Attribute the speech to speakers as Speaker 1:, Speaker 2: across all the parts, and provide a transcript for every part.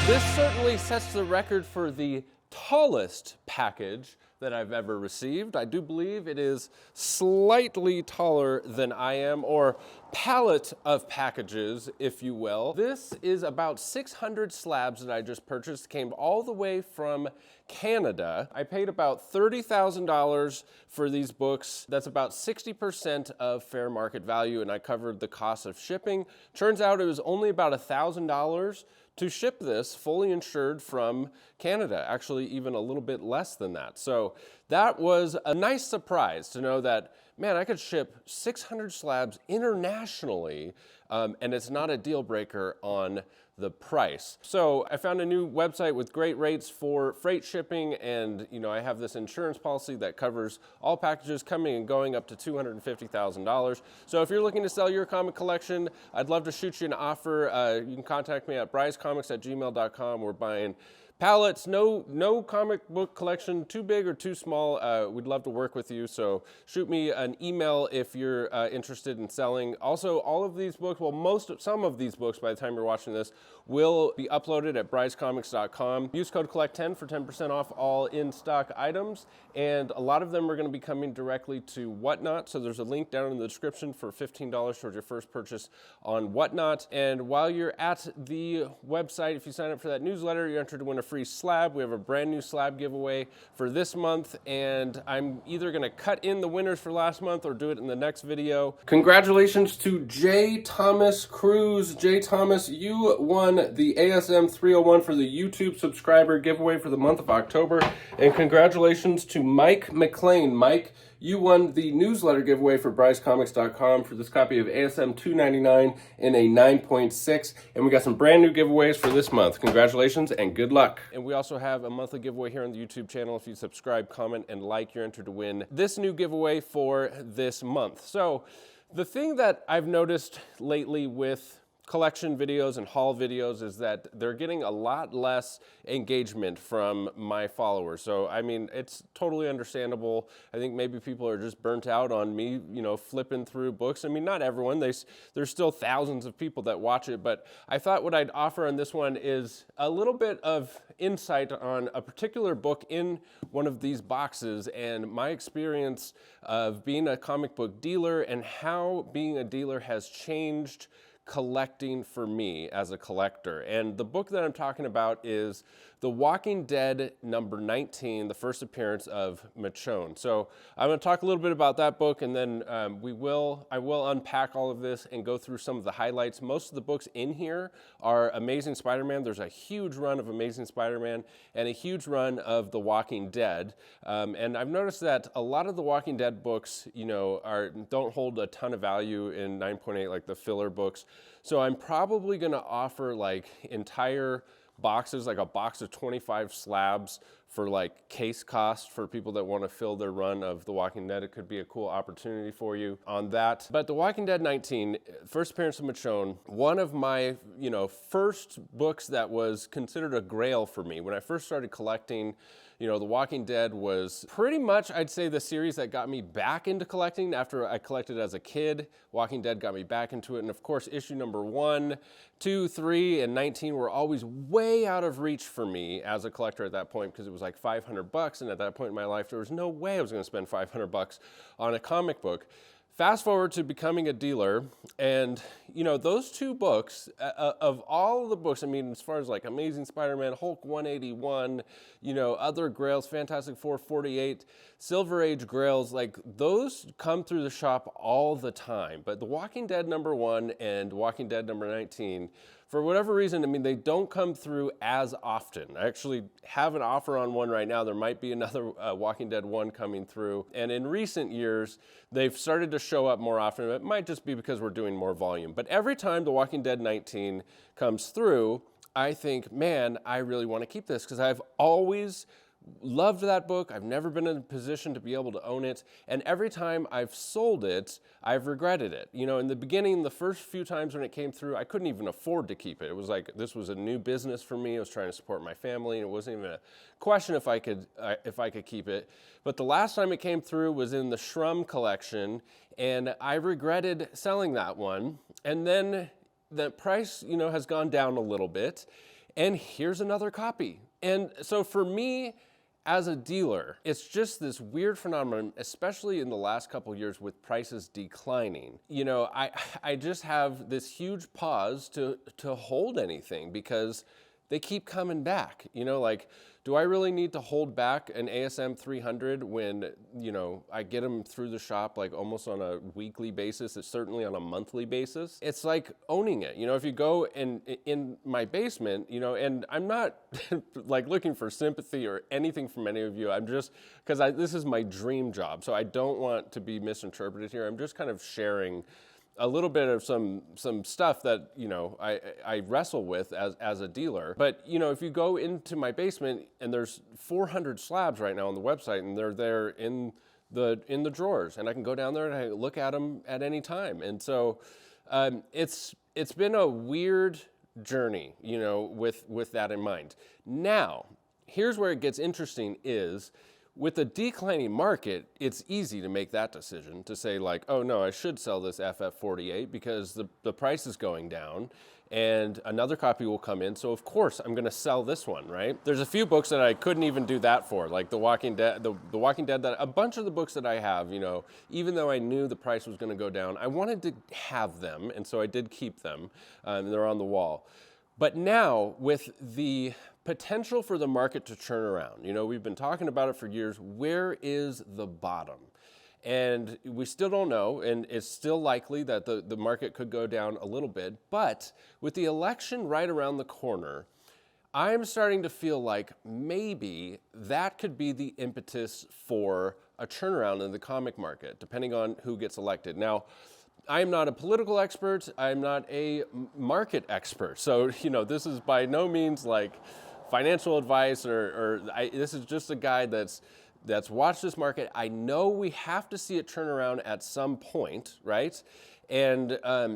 Speaker 1: This certainly sets the record for the tallest package that I've ever received. I do believe it is slightly taller than I am, or pallet of packages, if you will. This is about 600 slabs that I just purchased. Came all the way from Canada. I paid about $30,000 for these books. That's about 60% of fair market value, and I covered the cost of shipping. Turns out it was only about $1,000 to ship this fully insured from Canada, actually even a little bit less than that. So that was a nice surprise to know that, man, I could ship 600 slabs internationally, and it's not a deal breaker on the price. So I found a new website with great rates for freight shipping, and I have this insurance policy that covers all packages coming and going up to $250,000. So if you're looking to sell your comic collection, I'd love to shoot you an offer. You can contact me at brycecomics@gmail.com. We're buying pallets, no comic book collection too big or too small. We'd love to work with you, so shoot me an email if you're interested in selling. Also, all of these books, well, some of these books by the time you're watching this will be uploaded at brycecomics.com. Use code COLLECT10 for 10% off all in-stock items, and a lot of them are going to be coming directly to Whatnot, so there's a link down in the description for $15 towards your first purchase on Whatnot. And while you're at the website, if you sign up for that newsletter, you're entered to win a free slab. We have a brand new slab giveaway for this month, and I'm either going to cut in the winners for last month or do it in the next video. Congratulations to J. Thomas Cruz. J. Thomas, you won the ASM 301 for the YouTube subscriber giveaway for the month of October, and congratulations to Mike McLean. Mike, you won the newsletter giveaway for brycecomics.com for this copy of ASM 299 in a 9.6, and we got some brand new giveaways for this month. Congratulations and good luck. And we also have a monthly giveaway here on the YouTube channel. If you subscribe, comment, and like, you're entered to win this new giveaway for this month. So the thing that I've noticed lately with collection videos and haul videos is that they're getting a lot less engagement from my followers. So, I mean, it's totally understandable. I think maybe people are just burnt out on me, flipping through books. I mean, not everyone. There's still thousands of people that watch it, but I thought what I'd offer on this one is a little bit of insight on a particular book in one of these boxes and my experience of being a comic book dealer and how being a dealer has changed collecting for me as a collector. And the book that I'm talking about is The Walking Dead number 19, the first appearance of Michonne. So I'm going to talk a little bit about that book, and then I will unpack all of this and go through some of the highlights. Most of the books in here are Amazing Spider-Man. There's a huge run of Amazing Spider-Man and a huge run of The Walking Dead. And I've noticed that a lot of The Walking Dead books, don't hold a ton of value in 9.8, like the filler books. So I'm probably going to offer like entire boxes, like a box of 25 slabs for like case cost for people that want to fill their run of The Walking Dead. It could be a cool opportunity for you on that. But The Walking Dead 19, first appearance of Michonne, one of my, first books that was considered a grail for me. When I first started collecting, The Walking Dead was pretty much, I'd say, the series that got me back into collecting after I collected as a kid. Walking Dead got me back into it. And of course, issue number 1, 2, 3, and 19 were always way out of reach for me as a collector at that point because it was like $500. And at that point in my life, there was no way I was going to spend $500 on a comic book. Fast forward to becoming a dealer, and those two books, of all of the books, I mean, as far as like Amazing Spider-Man, Hulk 181, other Grails, Fantastic Four 48, Silver Age Grails, like those come through the shop all the time. But The Walking Dead number 1 and Walking Dead number 19, for whatever reason, I mean, they don't come through as often. I actually have an offer on one right now. There might be another Walking Dead 1 coming through. And in recent years, they've started to show up more often. It might just be because we're doing more volume. But every time The Walking Dead 19 comes through, I think, man, I really want to keep this because I've always loved that book. I've never been in a position to be able to own it. And every time I've sold it, I've regretted it. In the beginning, the first few times when it came through, I couldn't even afford to keep it. It was like, this was a new business for me. I was trying to support my family, and it wasn't even a question if I could keep it. But the last time it came through was in the Shrum collection, and I regretted selling that one. And then the price, has gone down a little bit. and here's another copy. And so for me, as a dealer, it's just this weird phenomenon, especially in the last couple of years with prices declining. You know, I just have this huge pause to hold anything because they keep coming back. You know, like, do I really need to hold back an ASM 300 when, you know, I get them through the shop like almost on a weekly basis, it's certainly on a monthly basis. It's like owning it. You know, if you go in my basement, you know, and I'm not like looking for sympathy or anything from any of you. I'm just, because this is my dream job, so I don't want to be misinterpreted here. I'm just kind of sharing a little bit of some stuff that, you know, I wrestle with as a dealer. But, you know, if you go into my basement and there's 400 slabs right now on the website and they're there in the drawers, and I can go down there and I look at them at any time. And so it's been a weird journey, you know, with that in mind. Now, here's where it gets interesting is, with a declining market, it's easy to make that decision to say like, oh no, I should sell this FF48 because the price is going down and another copy will come in, so of course I'm gonna sell this one, right? There's a few books that I couldn't even do that for, like The Walking Dead, The Walking Dead, that a bunch of the books that I have, you know, even though I knew the price was gonna go down, I wanted to have them, and so I did keep them, and they're on the wall. But now, with the potential for the market to turn around, you know, we've been talking about it for years, where is the bottom? And we still don't know, and it's still likely that the market could go down a little bit, but with the election right around the corner, I'm starting to feel like maybe that could be the impetus for a turnaround in the comic market, depending on who gets elected. Now, I'm not a political expert, I'm not a market expert, so, you know, this is by no means like financial advice this is just a guy that's watched this market. I know we have to see it turn around at some point, right? And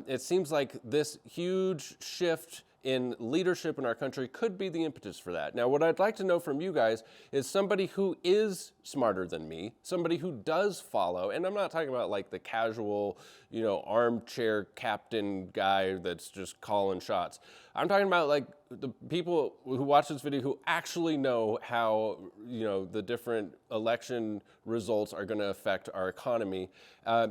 Speaker 1: it seems like this huge shift in leadership in our country could be the impetus for that. Now, what I'd like to know from you guys is somebody who is smarter than me, somebody who does follow, and I'm not talking about like the casual, you know, armchair captain guy that's just calling shots. I'm talking about like the people who watch this video who actually know how, you know, the different election results are going to affect our economy,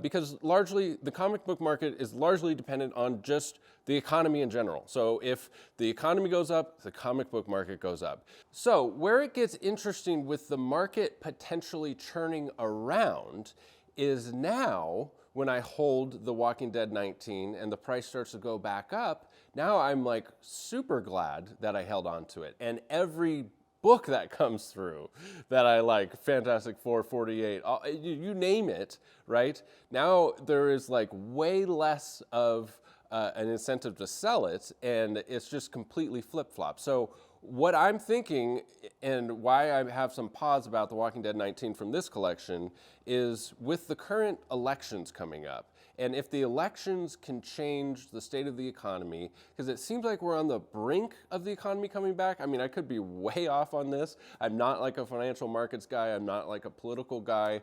Speaker 1: because largely the comic book market is largely dependent on just the economy in general. So if the economy goes up, the comic book market goes up. So where it gets interesting with the market potentially turning around is now when I hold The Walking Dead 19 and the price starts to go back up. Now I'm like super glad that I held on to it. And every book that comes through that I like, Fantastic Four, 48, you name it, right? Now there is like way less of an incentive to sell it, and it's just completely flip-flop. So what I'm thinking, and why I have some pause about The Walking Dead 19 from this collection, is with the current elections coming up, and if the elections can change the state of the economy, because it seems like we're on the brink of the economy coming back. I mean, I could be way off on this. I'm not like a financial markets guy. I'm not like a political guy.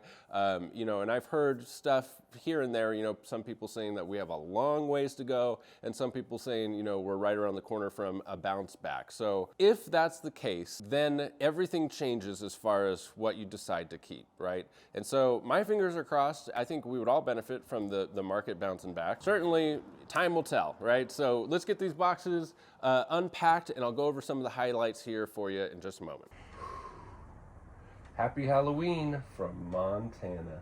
Speaker 1: You know, and I've heard stuff here and there, you know, some people saying that we have a long ways to go, and some people saying, you know, we're right around the corner from a bounce back. So if that's the case, then everything changes as far as what you decide to keep, right? And so my fingers are crossed. I think we would all benefit from the market bouncing back. Certainly, time will tell, right? So let's get these boxes unpacked, and I'll go over some of the highlights here for you in just a moment. Happy Halloween from Montana.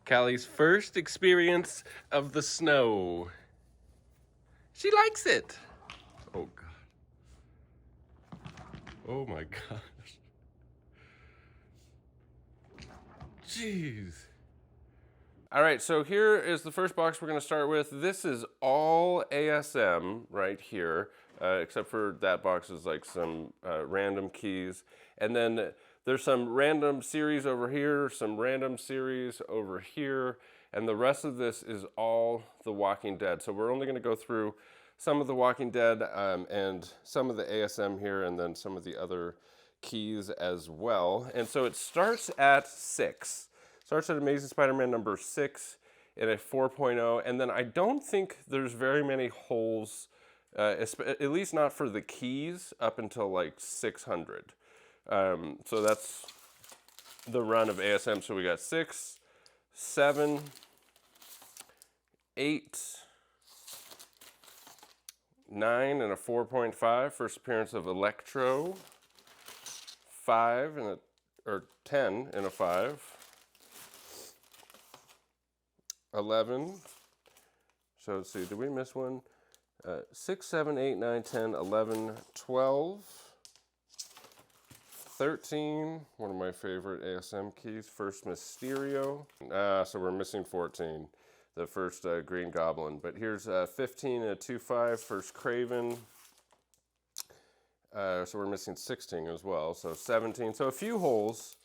Speaker 1: Callie's first experience of the snow. She likes it. Oh, God. Oh, my gosh. Jeez. All right, so here is the first box we're going to start with. This is all ASM right here, except for that box is like some random keys. And then there's some random series over here, some random series over here, and the rest of this is all The Walking Dead. So we're only going to go through some of The Walking Dead and some of the ASM here, and then some of the other keys as well. And so it starts at 6. Starts at Amazing Spider-Man number 6 in a 4.0, and then I don't think there's very many holes At least not for the keys up until like 600. So that's the run of ASM. So we got 6, 7, 8, 9 and a 4.5. First appearance of Electro. 5 and or 10 and a 5. 11. So let's see, did we miss one? 6, 7, 8, 9, 10, 11, 12, 13, one of my favorite ASM keys, first Mysterio. So we're missing 14, the first Green Goblin. But here's 15 and a 2-5, first Craven. So we're missing 16 as well, so 17. So a few holes,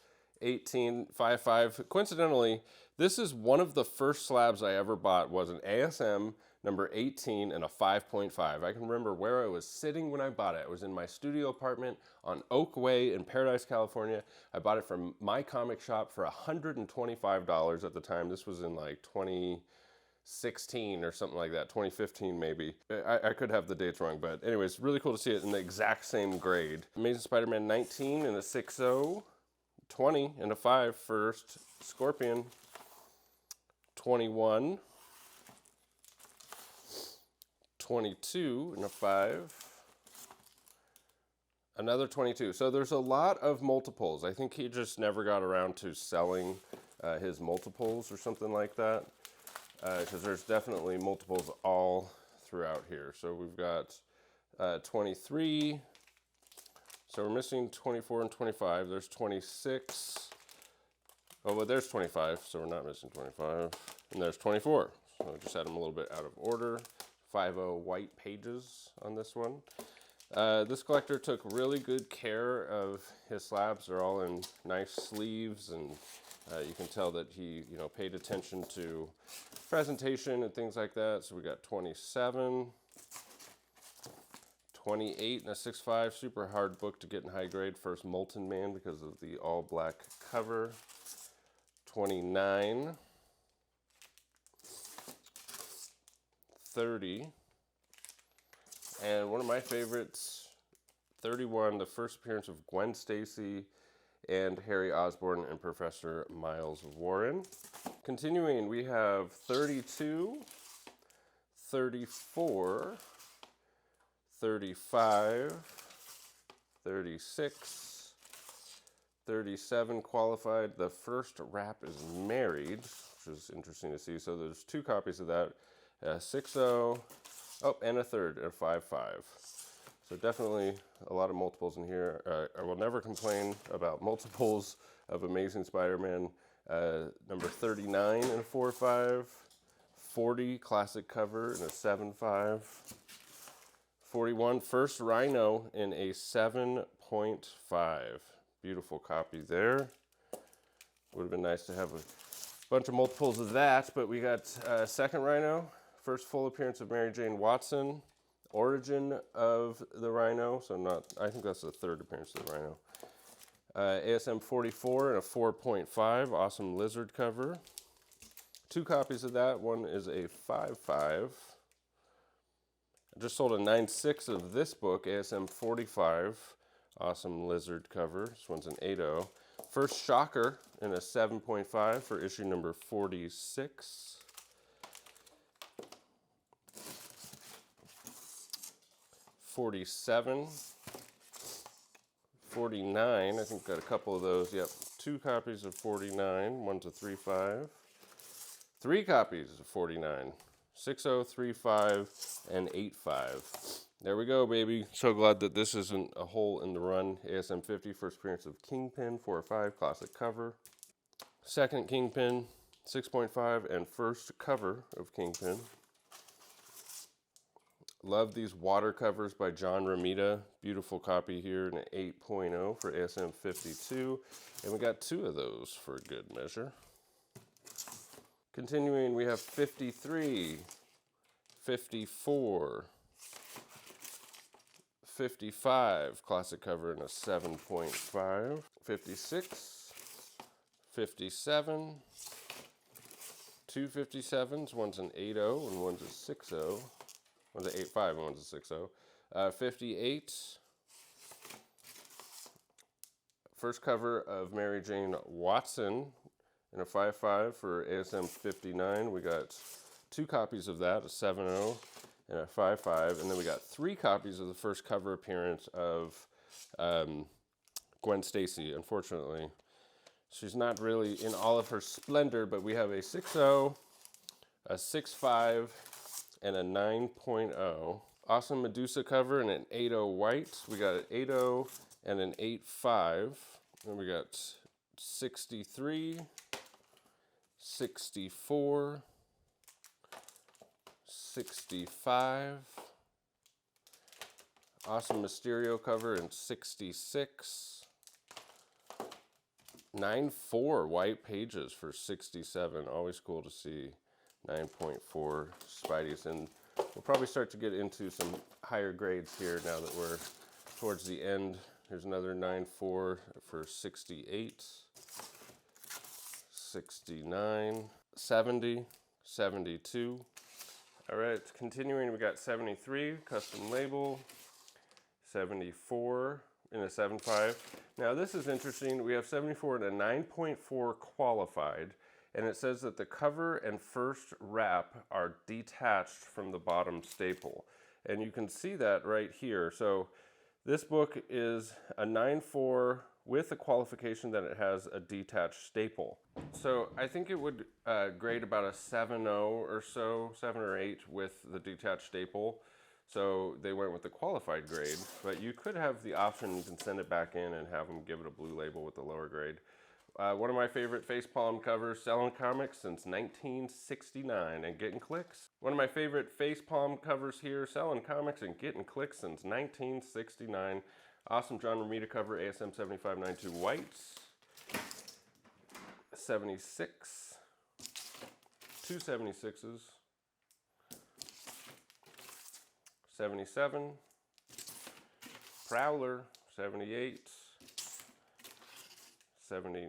Speaker 1: 18, 5-5. Coincidentally, this is one of the first slabs I ever bought was an ASM number 18 and a 5.5. I can remember where I was sitting when I bought it. I was in my studio apartment on Oak Way in Paradise, California. I bought it from my comic shop for $125 at the time. This was in like 2016 or something like that, 2015 maybe. I could have the dates wrong, but anyways, really cool to see it in the exact same grade. Amazing Spider-Man 19 and a 6.0, 20 and a 5 first, Scorpion 21, 22 and a 5, another 22. So there's a lot of multiples. I think he just never got around to selling his multiples or something like that, because there's definitely multiples all throughout here. So we've got 23, so we're missing 24 and 25. There's 26. Oh, well, there's 25, so we're not missing 25. And there's 24. So I just had them a little bit out of order. 5.0 white pages on this one. This collector took really good care of his slabs. They're all in nice sleeves, and you can tell that he, paid attention to presentation and things like that. So we got 27, 28 and a 6.5, super hard book to get in high grade. First Molten Man because of the all black cover. 29, 30, and one of my favorites, 31, the first appearance of Gwen Stacy and Harry Osborn and Professor Miles Warren. Continuing, we have 32, 34, 35, 36, 37 qualified. The first wrap is Married, which is interesting to see. So there's 2 copies of that. 6.0, oh, and a third, a 5.5. So definitely a lot of multiples in here. I will never complain about multiples of Amazing Spider-Man. Number 39 and a 4.5. 40, classic cover and a 7.5. 41, first Rhino in a 7.5. Beautiful copy there. Would have been nice to have a bunch of multiples of that, but we got second Rhino, first full appearance of Mary Jane Watson, origin of the Rhino, so I think that's the third appearance of the Rhino. ASM 44 and a 4.5, awesome lizard cover. 2 copies of that, one is a 5.5. I just sold a 9.6 of this book, ASM 45. Awesome lizard cover. This one's an 8.0. First Shocker in a 7.5 for issue number 46. 47. 49. I think got a couple of those. Yep. 2 copies of 49. One's a 3.5. 3 copies of 49. 6.0, 3.5, and 8.5. There we go, baby. So glad that this isn't a hole in the run. ASM 50, first appearance of Kingpin, 4.5, classic cover. Second Kingpin, 6.5, and first cover of Kingpin. Love these water covers by John Romita. Beautiful copy here, an 8.0 for ASM 52. And we got 2 of those for good measure. Continuing, we have 53, 54, 55, classic cover in a 7.5, 56, 57, 2 57s, one's an 8.0 and one's a 6.0, One's an 8.5 and one's a 6.0. 58. First cover of Mary Jane Watson in a 5.5 for ASM 59. We got 2 copies of that, a 7.0 and a 5.5. And then we got 3 copies of the first cover appearance of Gwen Stacy. Unfortunately, she's not really in all of her splendor, but we have a 6.0, a 6.5, and a 9.0. Awesome Medusa cover and an 8.0 white. We got an 8.0 and an 8.5. Then we got 63, 64, 65. Awesome Mysterio cover in 66. 9.4 white pages for 67. Always cool to see 9.4 Spideys. And we'll probably start to get into some higher grades here now that we're towards the end. Here's another 9.4 for 68, 69, 70, 72. All right, continuing, we got 73, custom label, 74 in a 7.5. Now this is interesting. We have 74 and a 9.4 qualified, and it says that the cover and first wrap are detached from the bottom staple. And you can see that right here. So this book is a 9.4 with a qualification that it has a detached staple. So I think it would grade about a 7.0 or so, 7 or 8 with the detached staple. So they went with the qualified grade, but you could have the option, you can send it back in and have them give it a blue label with the lower grade. One of my favorite facepalm covers, selling comics since 1969 and getting clicks. One of my favorite facepalm covers here, selling comics and getting clicks since 1969. Awesome John Romita cover, ASM 7592 whites. 76, 2 76s, 77, Prowler, 78, 70,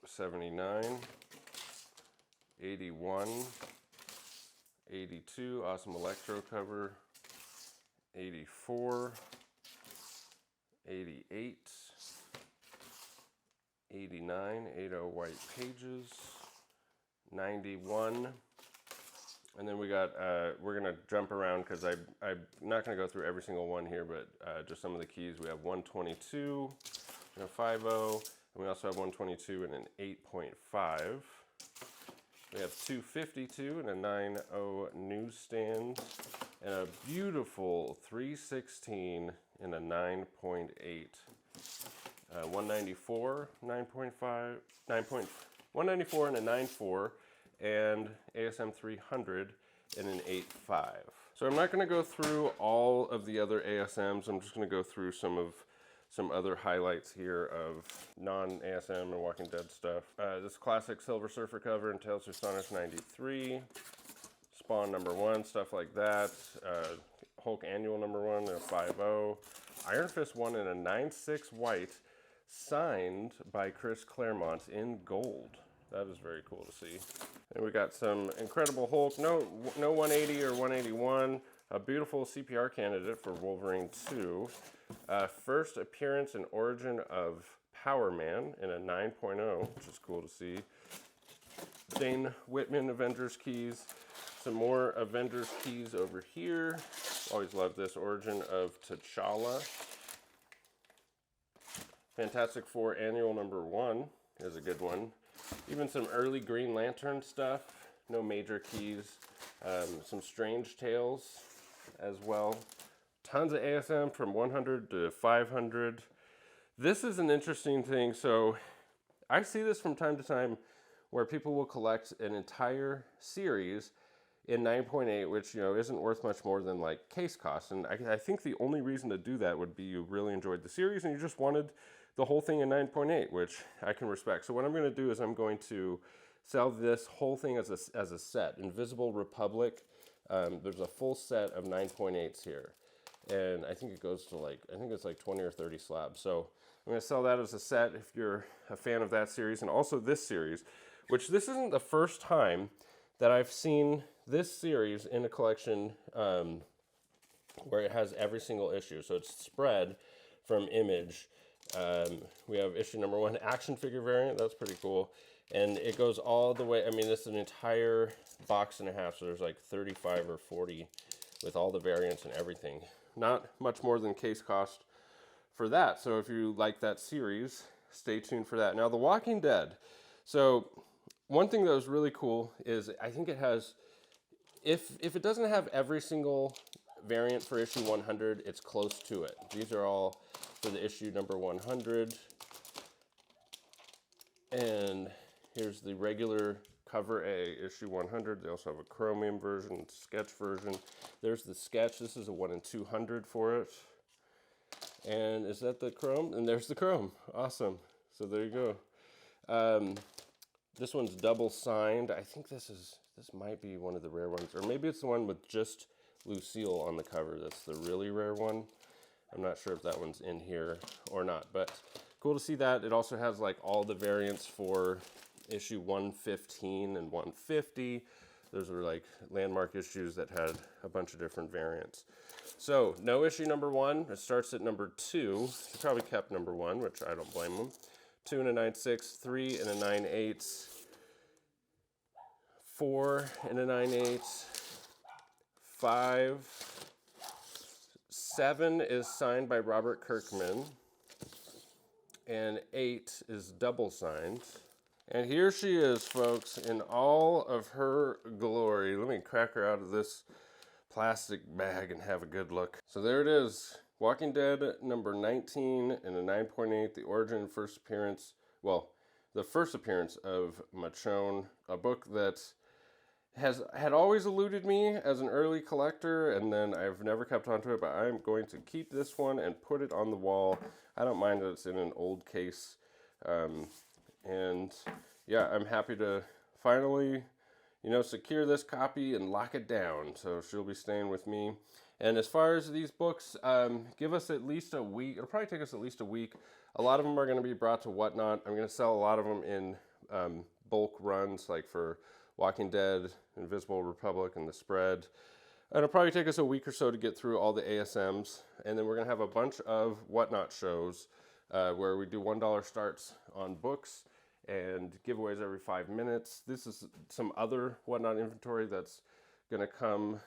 Speaker 1: 79, 81, 82, awesome Electro cover, 84, 88, 89, 8.0 white pages, 91, and then we got, we're gonna jump around because I'm not gonna go through every single one here, but just some of the keys. We have 122 and a 5.0, and we also have 122 and an 8.5. We have 252 and a 9.0 newsstand, and a beautiful 316 and a 9.8. 194, 9.5, 194 and a 9.4, and ASM 300 and an 8.5. So I'm not going to go through all of the other ASMs. I'm just going to go through some other highlights here of non-ASM and Walking Dead stuff. This classic Silver Surfer cover in Tales of Astonish 93, Spawn #1, stuff like that. Hulk Annual #1 in a 5.0, Iron Fist 1 in a 9.6 white, signed by Chris Claremont in gold. That is very cool to see. And we got some Incredible Hulk, no 180 or 181, a beautiful CPR candidate for Wolverine 2. First appearance and origin of Power Man in a 9.0, which is cool to see. Dane Whitman Avengers keys. Some more Avengers keys over here. Always love this, origin of T'Challa. Fantastic Four Annual #1 is a good one. Even some early Green Lantern stuff. No major keys. Some Strange Tales as well. Tons of ASM from 100 to 500. This is an interesting thing. So I see this from time to time where people will collect an entire series in 9.8, which, you know, isn't worth much more than like case costs. And I think the only reason to do that would be you really enjoyed the series and you just wanted the whole thing in 9.8, which I can respect. So what I'm going to do is I'm going to sell this whole thing as a set. Invisible Republic, there's a full set of 9.8s here. And I think it goes to like, I think it's like 20 or 30 slabs. So I'm going to sell that as a set if you're a fan of that series, and also this series, which this isn't the first time that I've seen this series in a collection where it has every single issue. So it's spread from Image. We have issue number 1, action figure variant. That's pretty cool. And it goes all the way, I mean, this is an entire box and a half, so there's like 35 or 40 with all the variants and everything. Not much more than case cost for that. So if you like that series, stay tuned for that. Now, The Walking Dead. So one thing that was really cool is I think it has, if it doesn't have every single variant for issue 100, it's close to it. These are all for the issue number 100. And here's the regular cover A, issue 100. They also have a chromium version, sketch version. There's the sketch. This is a 1 in 200 for it. And is that the chrome? And there's the chrome. Awesome. So there you go. This one's double signed. I think this might be one of the rare ones, or maybe it's the one with just Lucille on the cover. That's the really rare one. I'm not sure if that one's in here or not, but cool to see that. It also has like all the variants for issue 115 and 150. Those are like landmark issues that had a bunch of different variants. So no issue number 1. It starts at number 2. He probably kept number 1, which I don't blame him. 2 and a 9/6, 3 and a 9/8, 4 and a 9/8, 5, 7 is signed by Robert Kirkman, and 8 is double signed. And here she is, folks, in all of her glory. Let me crack her out of this plastic bag and have a good look. So there it is. Walking Dead number 19 and a 9.8, the origin and first appearance, well, the first appearance of Michonne, a book that had always eluded me as an early collector, and then I've never kept onto it, but I'm going to keep this one and put it on the wall. I don't mind that it's in an old case. And yeah, I'm happy to finally, secure this copy and lock it down. So she'll be staying with me. And as far as these books, give us at least a week. It'll probably take us at least a week. A lot of them are going to be brought to Whatnot. I'm going to sell a lot of them in bulk runs, like for Walking Dead, Invisible Republic, and The Spread. And it'll probably take us a week or so to get through all the ASMs. And then we're going to have a bunch of Whatnot shows where we do $1 starts on books and giveaways every 5 minutes. This is some other Whatnot inventory that's going to come.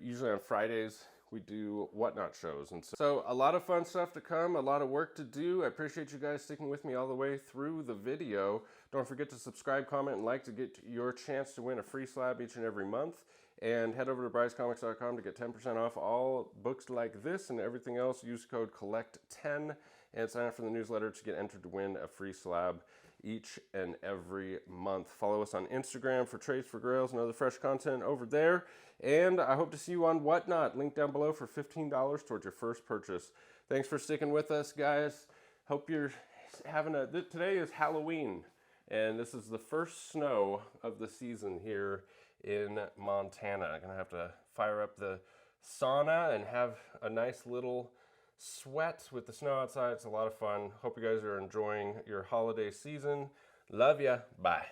Speaker 1: Usually on Fridays, we do Whatnot shows. And so a lot of fun stuff to come, a lot of work to do. I appreciate you guys sticking with me all the way through the video. Don't forget to subscribe, comment, and like to get your chance to win a free slab each and every month. And head over to brycecomics.com to get 10% off all books like this and everything else. Use code COLLECT10 and sign up for the newsletter to get entered to win a free slab each and every month. Follow us on Instagram for trades, for grails, and other fresh content over there. And I hope to see you on Whatnot. Link down below for $15 towards your first purchase. Thanks for sticking with us, guys. Hope you're having today is Halloween, and this is the first snow of the season here in Montana. I'm gonna have to fire up the sauna and have a nice little sweat with the snow outside. It's a lot of fun. Hope you guys are enjoying your holiday season. Love ya. Bye.